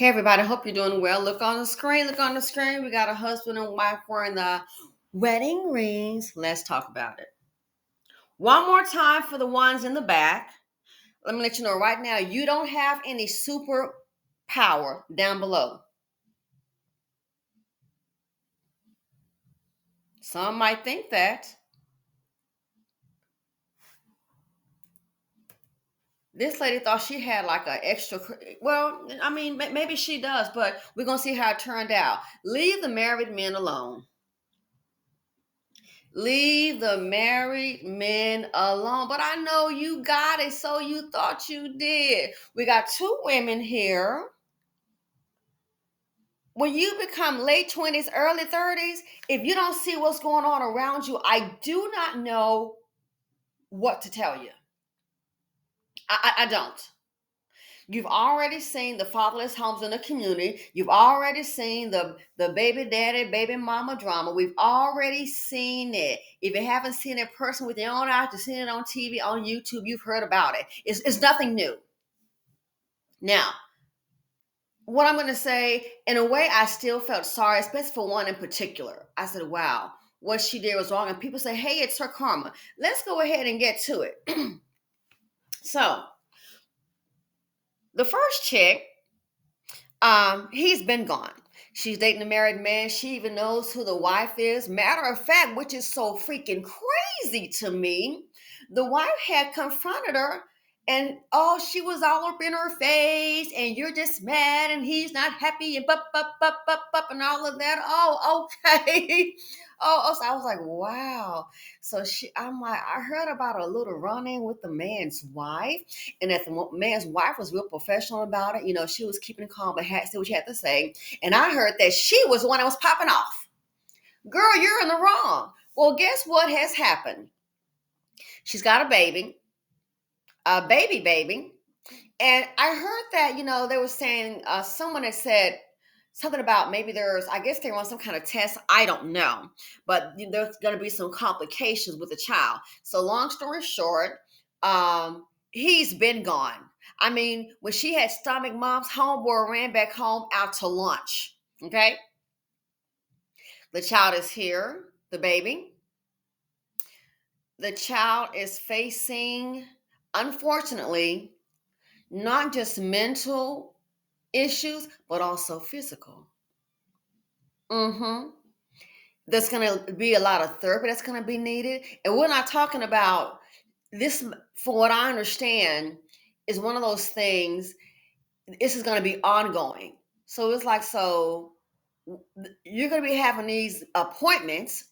Hey everybody, hope you're doing well. Look on the screen, look on the screen. We got a husband and wife wearing the wedding rings. Let's talk about it. One more time for the ones in the back. Let me let you know right now, you don't have any super power down below. Some might think that. This lady thought she had like an extra, well, I mean, maybe she does, but we're going to see how it turned out. Leave the married men alone. Leave the married men alone. But I know you got it, so you thought you did. We got two women here. When you become late 20s, early 30s, if you don't see what's going on around you, I do not know what to tell you. I don't. You've already seen the fatherless homes in the community. You've already seen the baby daddy, baby mama drama. We've already seen it. If you haven't seen it in person with your own eyes, you've seen it on TV, on YouTube, you've heard about it. It's nothing new. Now, what I'm going to say, in a way, I still felt sorry, especially for one in particular. I said, wow, what she did was wrong. And people say, hey, it's her karma. Let's go ahead and get to it. So, the first chick, he's been gone. She's dating a married man. She even knows who the wife is. Matter of fact, which is so freaking crazy to me, the wife had confronted her and she was all up in her face and you're just mad and he's not happy and and all of that. Oh, okay. So I was like, wow. I'm like, I heard about a little run-in with the man's wife, and that the man's wife was real professional about it. You know, she was keeping calm but had to say what she had to say. And I heard that she was the one that was popping off. Girl, you're in the wrong. Well, guess what has happened? She's got a baby. And I heard that, they were saying, someone had said something about maybe I guess they run some kind of test. I don't know. But there's going to be some complications with the child. So long story short, he's been gone. I mean, when she had stomach, mom's homeboy ran back home out to lunch. Okay. The child is here, the baby. The child is facing, unfortunately, not just mental issues, but also physical. There's going to be a lot of therapy that's going to be needed. And we're not talking about this, from what I understand, is one of those things, this is going to be ongoing. So it's like, you're going to be having these appointments.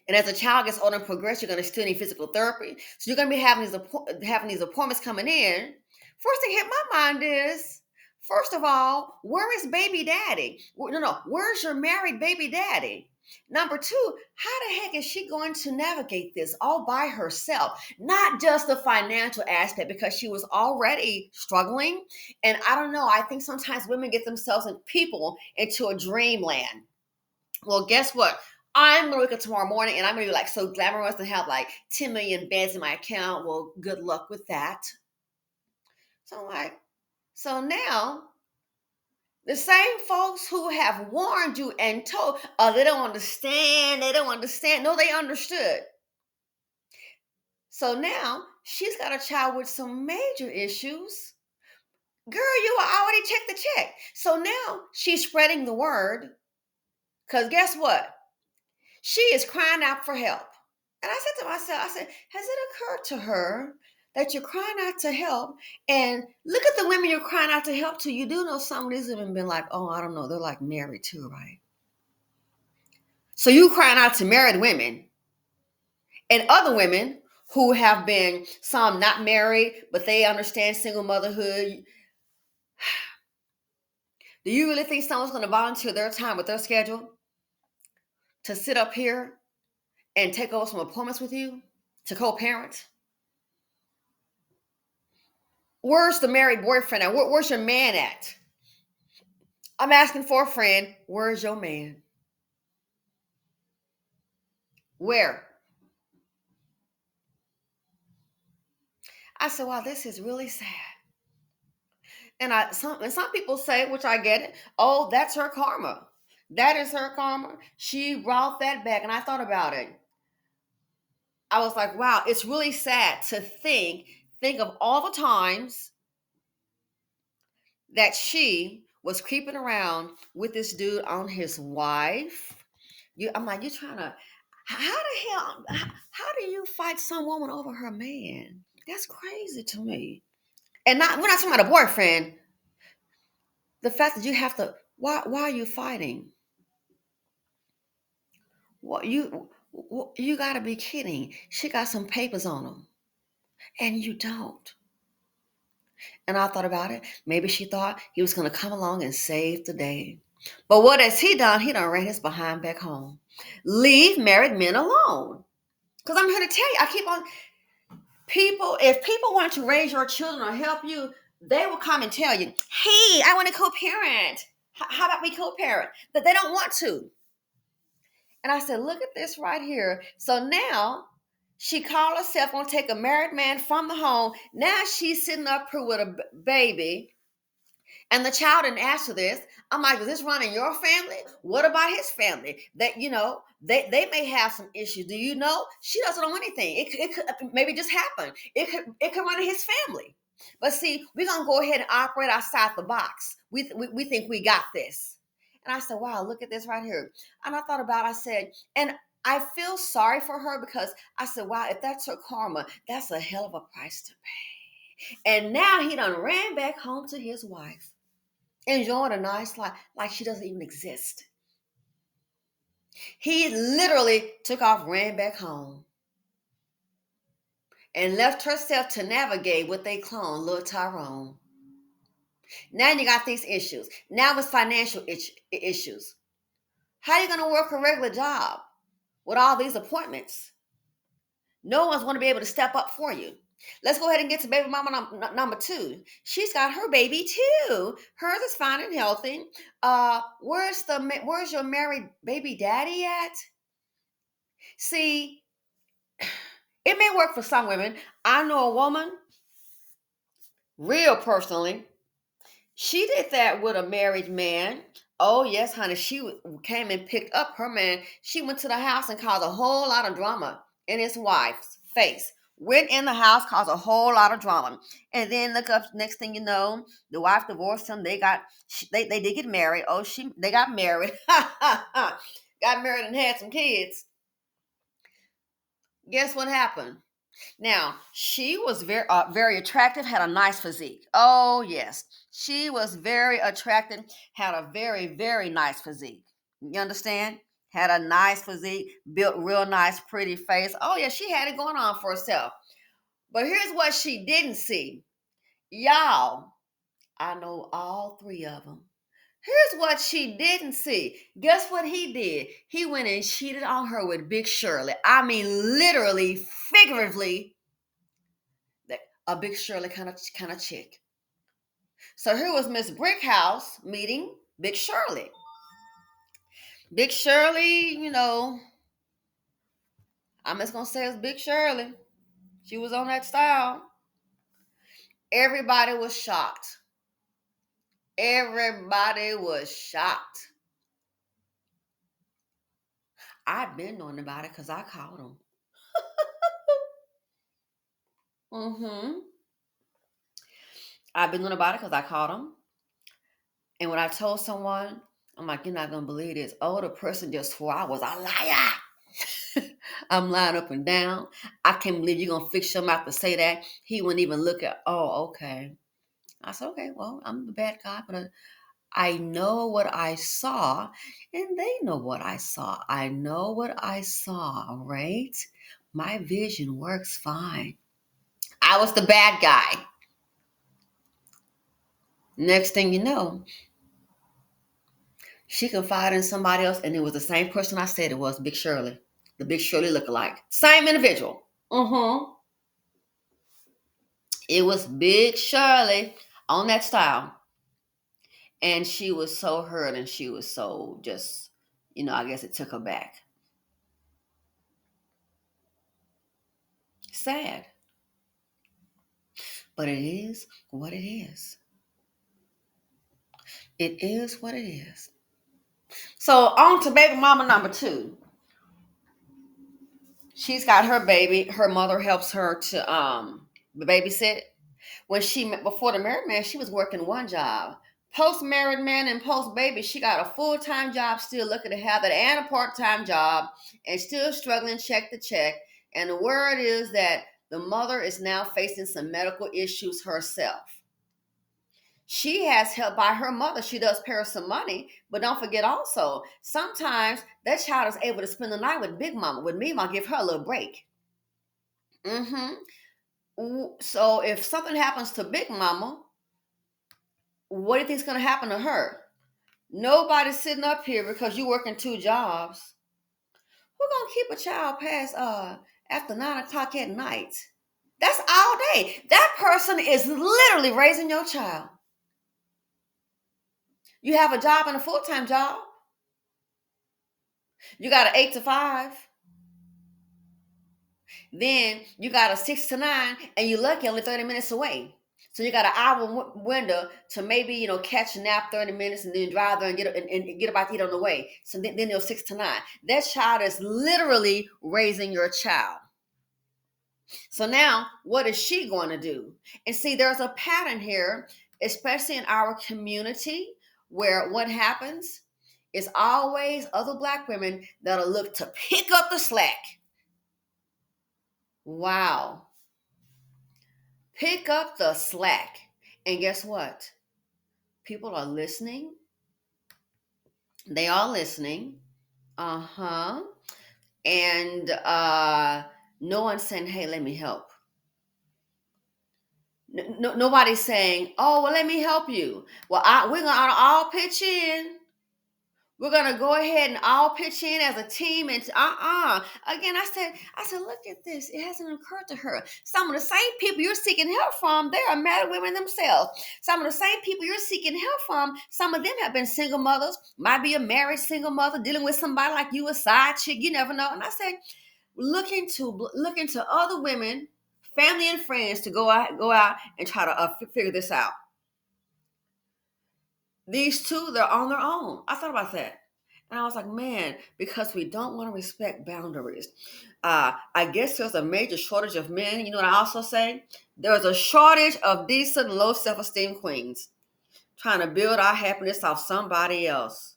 And as the child gets older and progresses, you're going to still need physical therapy. So you're going to be having these appointments coming in. First thing hit my mind is, first of all, where is baby daddy? No, where's your married baby daddy? Number two, how the heck is she going to navigate this all by herself? Not just the financial aspect, because she was already struggling. And I don't know, I think sometimes women get themselves and people into a dreamland. Well, guess what? I'm gonna wake up tomorrow morning and I'm gonna be like so glamorous and have like 10 million bands in my account. Well, good luck with that. So I'm like, so now the same folks who have warned you and told, oh, they don't understand, they don't understand. No, they understood. So now she's got a child with some major issues. Girl, you already checked the check. So now she's spreading the word. Because guess what? She is crying out for help. And I said to myself, has it occurred to her that you're crying out to help? And look at the women you're crying out to help to. You do know some of these women been like, oh, I don't know, they're like married too, right? So you crying out to married women and other women who have been, some not married, but they understand single motherhood. Do you really think someone's going to volunteer their time with their schedule to sit up here and take over some appointments with you to co-parent? Where's the married boyfriend at? Where's your man at? I'm asking for a friend. Where's your man? Where? I said, wow, this is really sad. And some people say, which I get it, oh, that's her karma. That is her karma. She brought that back. And I thought about it. I was like, wow, it's really sad to think of all the times that she was creeping around with this dude on his wife. I'm like, you're trying to, how the hell, how do you fight some woman over her man? That's crazy to me. And we're not talking about a boyfriend. The fact that you have to, why are you fighting? What you got to be kidding. She got some papers on him and you don't. And I thought about it. Maybe she thought he was going to come along and save the day. But what has he done? He done ran his behind back home. Leave married men alone. Because I'm here to tell you, I keep on, if people want to raise your children or help you, they will come and tell you, hey, I want to co-parent. How about we co-parent? But they don't want to. And I said, look at this right here. So now she called herself going to take a married man from the home. Now she's sitting up here with a baby. And the child didn't ask for this. I'm like, is this running your family? What about his family? That, they may have some issues. Do you know? She doesn't know anything. It could maybe just happen. It could run in his family. But see, we're going to go ahead and operate outside the box. We think we got this. And I said, wow, look at this right here. And I thought about it, I said, and I feel sorry for her because I said, wow, if that's her karma, that's a hell of a price to pay. And now he done ran back home to his wife, enjoying a nice life like she doesn't even exist. He literally took off, ran back home, and left herself to navigate with a clone, little Tyrone. Now you got these issues. Now it's financial issues. How are you going to work a regular job with all these appointments? No one's going to be able to step up for you. Let's go ahead and get to baby mama number 2. She's got her baby too. Hers is fine and healthy. Where's your married baby daddy at? See, it may work for some women. I know a woman, real personally. She did that with a married man. Oh yes, honey. She came and picked up her man. She went to the house and caused a whole lot of drama in his wife's face. Went in the house, caused a whole lot of drama, and then look up. Next thing you know, the wife divorced him. They did get married. They got married. Got married and had some kids. Guess what happened? Now, she was very attractive, had a nice physique. Oh, yes. She was very attractive, had a very, very nice physique. You understand? Had a nice physique, built real nice, pretty face. Oh, yeah, she had it going on for herself. But here's what she didn't see. Y'all, I know all 3 of them. Here's what she didn't see. Guess what he did? He went and cheated on her with Big Shirley. I mean, literally, figuratively, a Big Shirley kind of chick. So here was Miss Brickhouse meeting Big Shirley. Big Shirley, I'm just gonna say it's Big Shirley. She was on that style. Everybody was shocked. Everybody was shocked. I've been knowing about it because I called them. I've been knowing about it because I called them. And when I told someone, I'm like, you're not gonna believe this. Oh, the person just swore I was a liar. I'm lying up and down. I can't believe you're gonna fix your mouth to say that. He wouldn't even look at. Oh, okay. I said, okay, well, I'm the bad guy, but I know what I saw, and they know what I saw. I know what I saw, right? My vision works fine. I was the bad guy. Next thing you know, she confided in somebody else, and it was the same person I said it was, Big Shirley. The Big Shirley lookalike. Same individual. It was Big Shirley on that style. And she was so hurt and she was so just, I guess it took her back. Sad. But it is what it is. It is what it is. So on to baby mama number two. She's got her baby. Her mother helps her to babysit. When before the married man, she was working one job. Post married man and post baby, she got a full time job, still looking to have it, and a part time job, and still struggling check to check. And the word is that the mother is now facing some medical issues herself. She has help by her mother. She does pay her some money, but don't forget also, sometimes that child is able to spend the night with Big Mama. With me, I'll give her a little break. So if something happens to Big Mama, what do you think is going to happen to her? Nobody's sitting up here because you working two jobs. Who gonna keep a child past after 9 o'clock at night? That's all day. That person is literally raising your child. You have a job and a full-time job. You got an 8 to 5. Then you got a 6 to 9, and you're lucky only 30 minutes away. So you got an hour window to maybe catch a nap 30 minutes and then drive there and get about to eat on the way. So then you're 6 to 9. That child is literally raising your child. So now what is she going to do? And see, there's a pattern here, especially in our community, where what happens is always other Black women that'll look to pick up the slack. Wow. Pick up the slack. And guess what? People are listening. They are listening. And no one's saying, hey, let me help. Nobody's saying, oh, well, let me help you. Well, we're going to all pitch in. We're going to go ahead and all pitch in as a team. And again, I said, look at this. It hasn't occurred to her. Some of the same people you're seeking help from, they are married women themselves. Some of the same people you're seeking help from, some of them have been single mothers, might be a married single mother dealing with somebody like you, a side chick. You never know. And I said, look into other women, family and friends, to go out and try to figure this out. These two, they're on their own. I thought about that. And I was like, man, because we don't want to respect boundaries. I guess there's a major shortage of men. You know what I also say? There's a shortage of decent, low self-esteem queens trying to build our happiness off somebody else.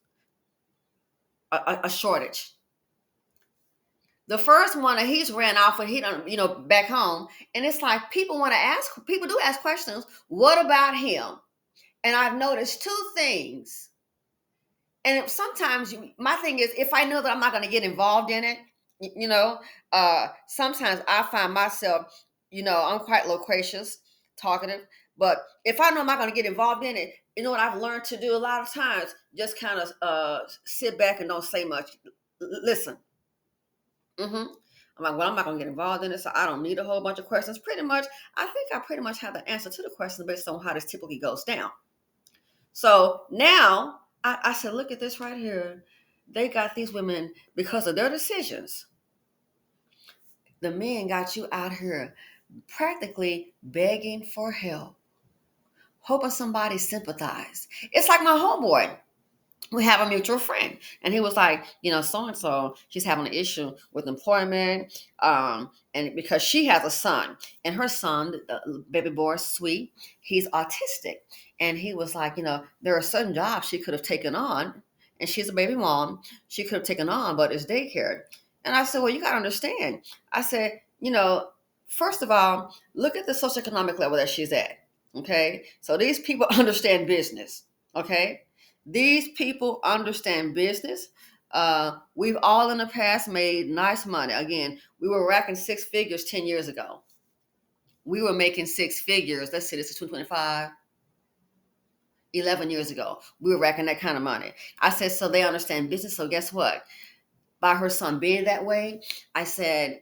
A shortage. The first one that he's ran off and he done, back home. And it's like people do ask questions. What about him? And I've noticed two things. And sometimes my thing is, if I know that I'm not going to get involved in it, sometimes I find myself, I'm quite loquacious, talkative. But if I know I'm not going to get involved in it, you know what I've learned to do a lot of times? Just kind of sit back and don't say much. Listen. I'm like, well, I'm not going to get involved in it, so I don't need a whole bunch of questions. I think I pretty much have the answer to the question based on how this typically goes down. So now I said, look at this right here. They got these women because of their decisions. The men got you out here practically begging for help, hoping somebody sympathized. It's like my homeboy. We have a mutual friend, and he was like, so-and-so, she's having an issue with employment, and because she has a son, and her son, baby boy, sweet, he's autistic, and he was like, there are certain jobs she could have taken on, and she's a baby mom, she could have taken on, but it's daycare. And I said, well, you got to understand. I said, first of all, look at the socioeconomic level that she's at, okay? So these people understand business, okay? These people understand business. We've all in the past made nice money. Again, we were racking 6 figures 10 years ago. We were making 6 figures. Let's see, this is 225. 11 years ago, we were racking that kind of money. I said, so they understand business. So guess what? By her son being that way, I said,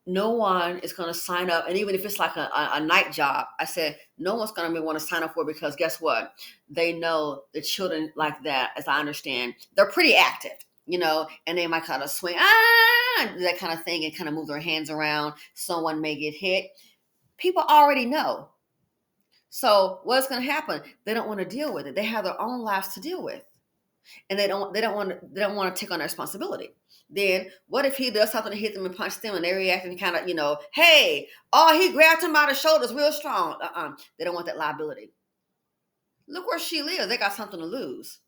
no one is going to sign up. And even if it's like a night job, I said, no one's going to want to sign up for it because guess what? They know the children like that, as I understand, they're pretty active, and they might kind of swing, that kind of thing and kind of move their hands around. Someone may get hit. People already know. So what's going to happen? They don't want to deal with it. They have their own lives to deal with, and they don't want to take on that responsibility. Then what if he does something to hit them and punch them, and they're reacting kind of, hey, oh, he grabbed him by the shoulders real strong. They don't want that liability. Look where she lives. They got something to lose.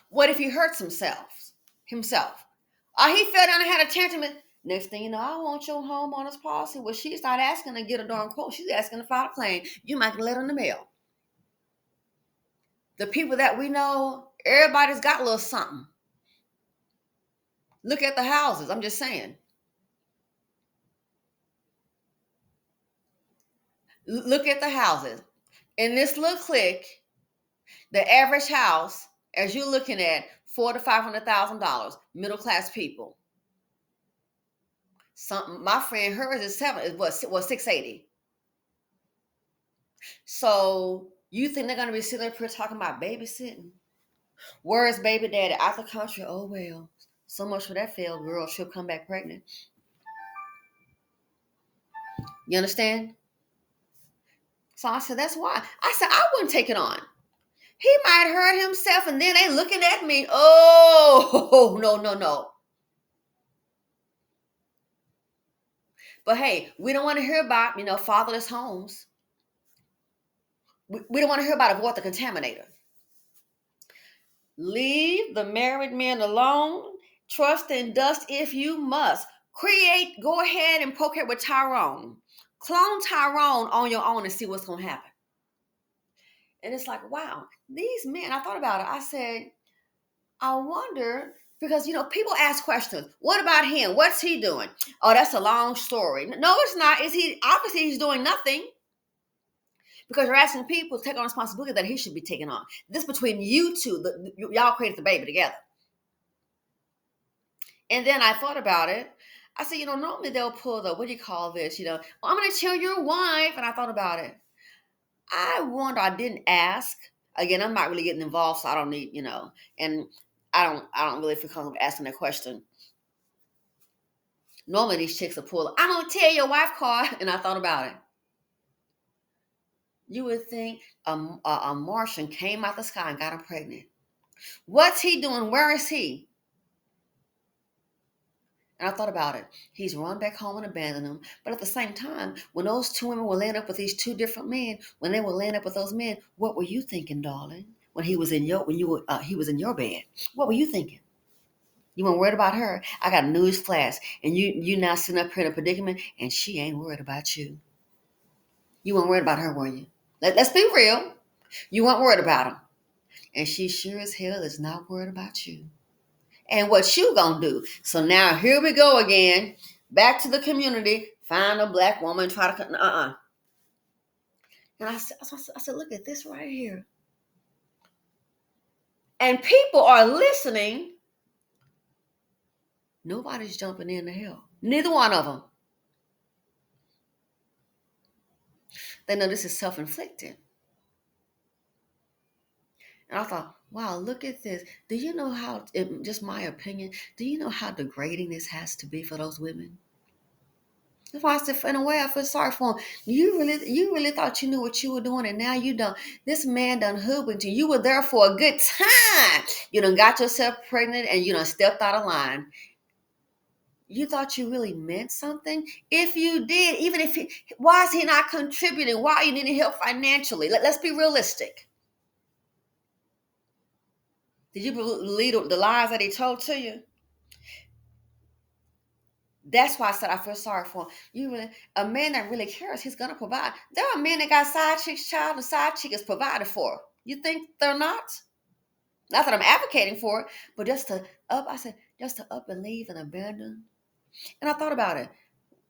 What if he hurts himself? He fell down and had a tantrum. Next thing you know, I want your homeowner's policy. Well, she's not asking to get a darn quote. She's asking to file a claim. You might get a letter in the mail. The people that we know, everybody's got a little something. Look at the houses. I'm just saying. Look at the houses. In this little clique, the average house, as you're looking at, $400,000 to $500,000, middle class people. My friend, hers is was 680. So you think they're gonna be sitting up here talking about babysitting? Where is baby daddy? Out the country? Oh well. So much for that failed girl. She'll come back pregnant. You understand? So I said, that's why. I said, I wouldn't take it on. He might hurt himself, and then they looking at me. Oh, no. But hey, we don't want to hear about, fatherless homes. We don't want to hear about avoid the contaminator. Leave the married men alone. Trust and dust if you must. Go ahead and procreate with Tyrone. Clone Tyrone on your own and see what's going to happen. And it's like, wow, these men, I thought about it. I said, I wonder, because, people ask questions. What about him? What's he doing? Oh, that's a long story. No, it's not. Obviously he's doing nothing. Because you're asking people to take on responsibility that he should be taking on. This between you two, y'all created the baby together. And then I thought about it. I said, normally they'll pull what do you call this? I'm going to tell your wife. And I thought about it. I wonder, I didn't ask. Again, I'm not really getting involved, so I don't need, and I don't really feel comfortable asking that question. Normally these chicks will pull, I'm going to tell your wife card. And I thought about it. You would think a Martian came out the sky and got him pregnant. What's he doing? Where is he? And I thought about it. He's run back home and abandoned them. But at the same time, when those two women were laying up with these two different men, when they were laying up with those men, what were you thinking, darling? When he was in your bed, what were you thinking? You weren't worried about her. I got a news flash, and you now sitting up here in a predicament, and she ain't worried about you. You weren't worried about her, were you? Let's be real. You weren't worried about him, and she sure as hell is not worried about you. And what you gonna do? So now here we go again. Back to the community. Find a black woman. Try to And I said, look at this right here. And people are listening. Nobody's jumping in to help. Neither one of them. They know this is self-inflicted. And I thought, wow, look at this. Do you know how, just my opinion, do you know how degrading this has to be for those women? That's why I said, in a way, I feel sorry for him. You really thought you knew what you were doing, and now you don't. This man done hoodwinked you. You were there for a good time. You done got yourself pregnant, and you done stepped out of line. You thought you really meant something? If you did, why is he not contributing? Why are you needing help financially? Let's be realistic. Did you believe the lies that he told to you? That's why I said I feel sorry for him. A man that really cares, he's gonna provide. There are men that got side chicks, child, and side chick is provided for. You think they're not? Not that I'm advocating for it, but just to up and leave and abandon. And I thought about it.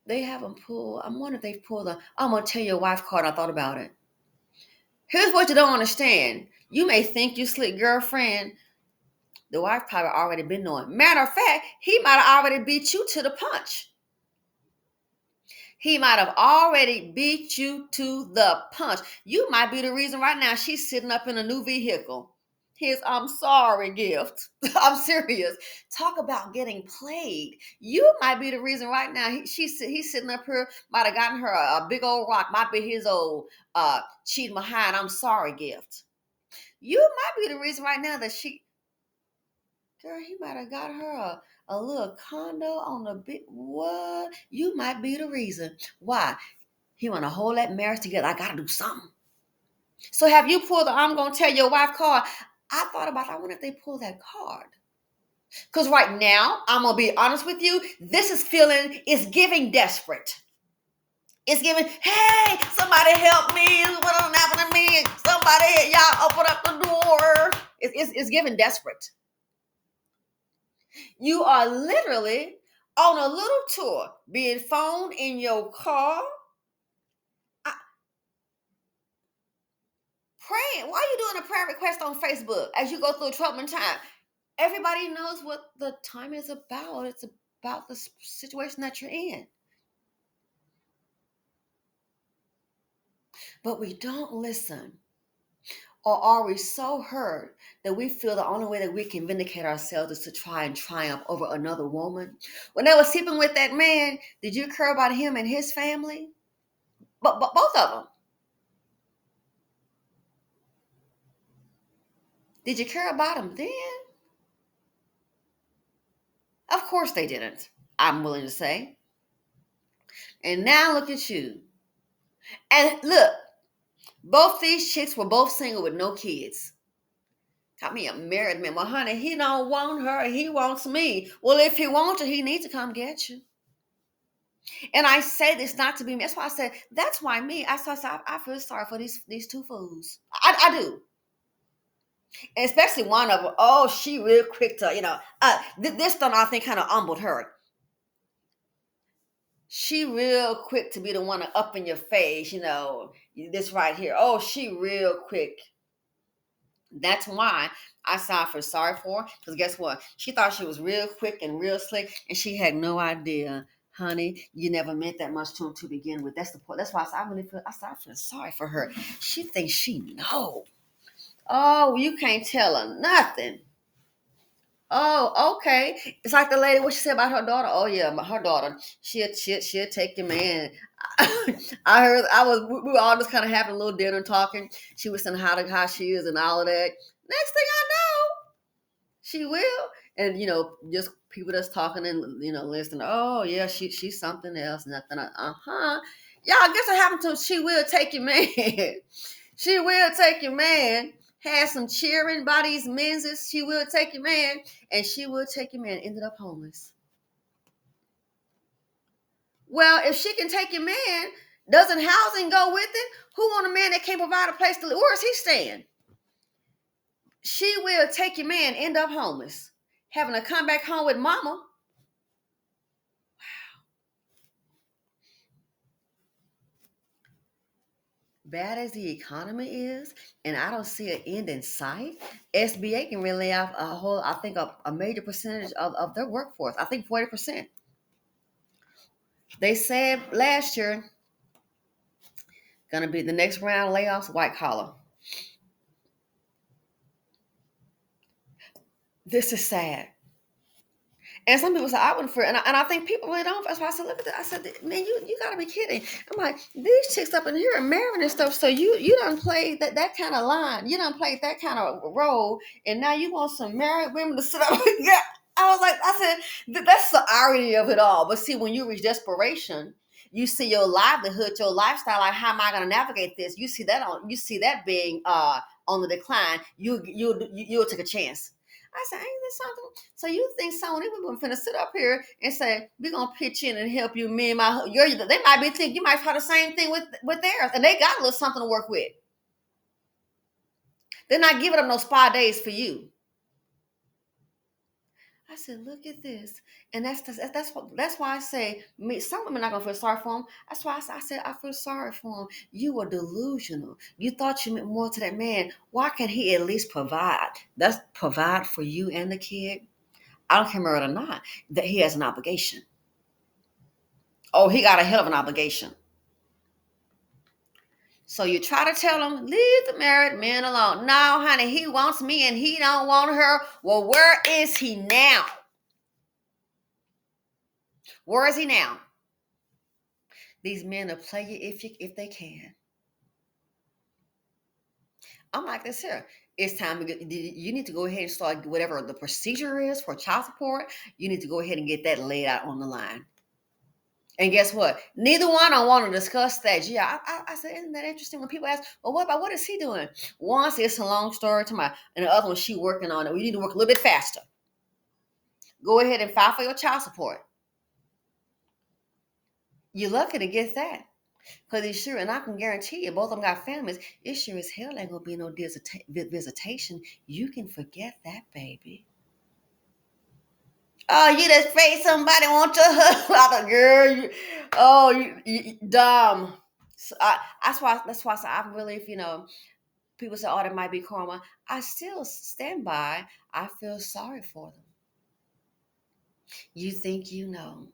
They haven't pulled. I wonder if they've pulled I'm gonna tell your wife card. I thought about it. Here's what you don't understand. You may think you slick girlfriend. The wife probably already been knowing. Matter of fact, he might have already beat you to the punch. He might have already beat you to the punch. You might be the reason right now she's sitting up in a new vehicle. his I'm sorry gift. I'm serious. Talk about getting played. You might be the reason right now. He's sitting up here, might have gotten her a big old rock, might be his old cheating behind I'm sorry gift. You might be the reason right now that girl, he might have got her a little condo on the big what? You might be the reason. Why? He wanna hold that marriage together. I gotta do something. So have you pulled the I'm gonna tell your wife card? I thought about I wonder if they pull that card. Because right now, I'm gonna be honest with you, this is feeling, it's giving desperate. It's giving, hey, somebody help me. This is what happened to me. Somebody, y'all open up the door. It's giving desperate. You are literally on a little tour, being phone in your car, praying. Why are you doing a prayer request on Facebook as you go through a troubling time? Everybody knows what the time is about. It's about the situation that you're in. But we don't listen. Or are we so hurt that we feel the only way that we can vindicate ourselves is to try and triumph over another woman? When they were sleeping with that man, did you care about him and his family? But both of them. Did you care about him then? Of course they didn't, I'm willing to say. And now look at you. And look, both these chicks were both single with no kids. Got me a married man. Well, honey, he don't want her. He wants me. Well, if he wants her, he needs to come get you. And I say this not to be me. That's why I said, that's why me. I feel sorry for these two fools. I do. And especially one of them. Oh, she real quick to, this done I think kind of humbled her. She real quick to be the one to up in your face, this right here. Oh, she real quick. That's why I feel sorry for her. Because guess what? She thought she was real quick and real slick, and she had no idea, honey. You never meant that much to him to begin with. That's the point. That's why I feel sorry for her. She thinks she know. Oh, you can't tell her nothing. Oh, okay. It's like the lady, what she said about her daughter. Oh yeah, her daughter. She'll take your man. I heard. We were all just kind of having a little dinner and talking. She was saying how she is and all of that. Next thing I know, she will. And just people that's talking and listening. Oh yeah, she's something else. Nothing. Y'all guess what happened to her? She will take your man. She will take your man. Had some cheering by these menses. She will take your man, and she will take your man. Ended up homeless. Well, if she can take your man, doesn't housing go with it? Who want a man that can't provide a place to live? Where is he staying? She will take your man, end up homeless, having to come back home with mama. Bad as the economy is, and I don't see an end in sight, SBA can really have I think a major percentage of their workforce. I think 40%. They said last year, gonna be the next round of layoffs, white collar. This is sad. And some people say I wouldn't fear, and I think people really don't. That's why I said, look at that. I said, man, you gotta be kidding. I'm like, these chicks up in here are married and stuff. So you done played that kind of line. You done played that kind of role, and now you want some married women to sit up. Yeah, I said, that's the irony of it all. But see, when you reach desperation, you see your livelihood, your lifestyle. Like, how am I gonna navigate this? You see that being on the decline. You'll take a chance. I said, ain't this something? So you think someone even finna sit up here and say, we're gonna pitch in and help you, me and they might be thinking you might try the same thing with theirs, and they got a little something to work with. They're not giving them no spa days for you. I said, look at this, and that's why I say some women are not gonna feel sorry for them. That's why I said I feel sorry for them. You were delusional. You thought you meant more to that man. Why can't he at least provide? That's provide for you and the kid. I don't care married or not, that he has an obligation. Oh, he got a hell of an obligation. So you try to tell him, leave the married man alone. No, honey, he wants me and he don't want her. Well, where is he now? Where is he now? These men will play you if they can. I'm like this here. It's time to get, you need to go ahead and start whatever the procedure is for child support. You need to go ahead and get that laid out on the line. And guess what? Neither one I want to discuss that. Yeah, I said, isn't that interesting? When people ask, well, what is he doing? One says it's a long story to my, and the other one she working on it. We need to work a little bit faster. Go ahead and file for your child support. You're lucky to get that. Because it's sure, and I can guarantee you, both of them got families. It sure as hell ain't gonna be no visitation. You can forget that, baby. Oh, you just afraid somebody wants your husband. Like a girl. You dumb. So that's why I'm really, if people say, oh, that might be karma. I still stand by. I feel sorry for them. You think you know.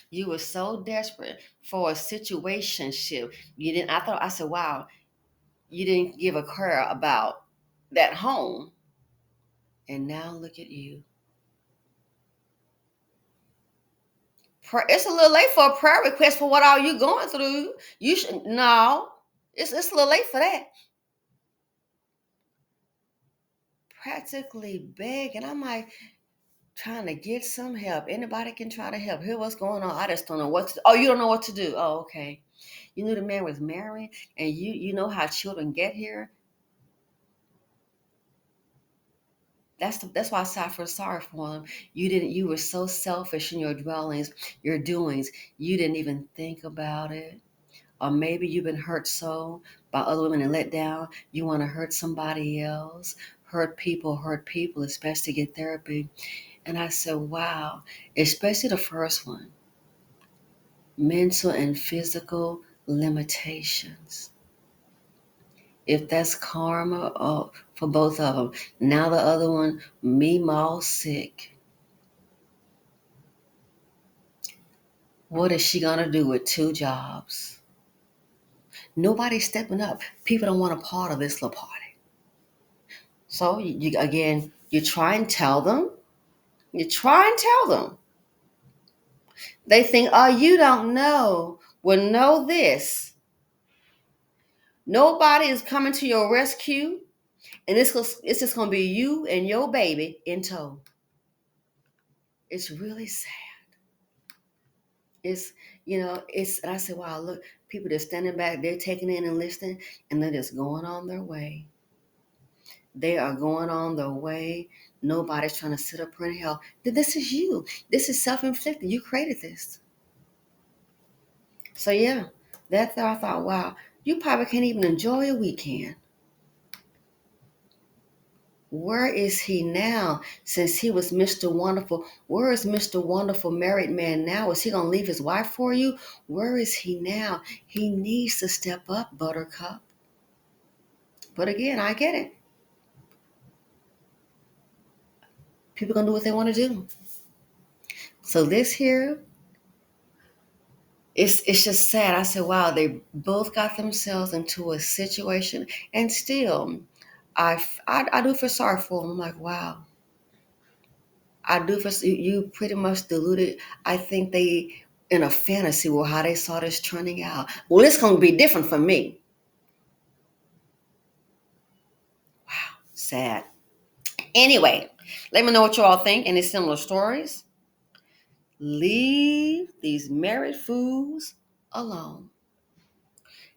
You were so desperate for a situationship. You didn't. I said, wow, you didn't give a care about that home, and now look at you. It's a little late for a prayer request for what all you going through. You should no. It's a little late for that. Practically beg, and I'm like trying to get some help. Anybody can try to help. Hear what's going on. I just don't know what to. Oh, you don't know what to do. Oh, okay. You knew the man was married, and you know how children get here. That's why I say I feel sorry for them. You were so selfish in your dwellings, your doings. You didn't even think about it. Or maybe you've been hurt so by other women and let down. You want to hurt somebody else. Hurt people, especially to get therapy. And I said, wow, especially the first one, mental and physical limitations. If that's karma for both of them. Now the other one, me all sick. What is she going to do with 2 jobs? Nobody's stepping up. People don't want a part of this little party. So you try and tell them. You try and tell them. They think, oh, you don't know. Well, know this. Nobody is coming to your rescue, and it's just going to be you and your baby in tow. It's really sad. And I said, wow, look, people just standing back, they're taking in and listening, and they're just going on their way. They are going on their way. Nobody's trying to sit up and help. This is you. This is self-inflicted. You created this. So yeah, I thought, wow, you probably can't even enjoy a weekend. Where is he now? Since he was Mr. Wonderful, where is Mr. Wonderful married man now? Is he going to leave his wife for you? Where is he now? He needs to step up, Buttercup. But again, I get it. People going to do what they want to do. So this here, it's just sad. I said, wow, they both got themselves into a situation, and still, I do feel sorry for them. I'm like, wow. I do for you pretty much diluted. I think they in a fantasy with how they saw this turning out. Well, it's gonna be different for me. Wow, sad. Anyway, let me know what you all think. Any similar stories? Leave these married fools alone.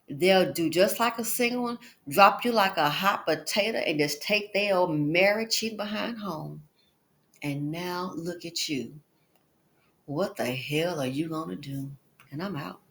They'll do just like a single one, drop you like a hot potato, and just take their old married cheating behind home. And now look at you. What the hell are you gonna do? And I'm out.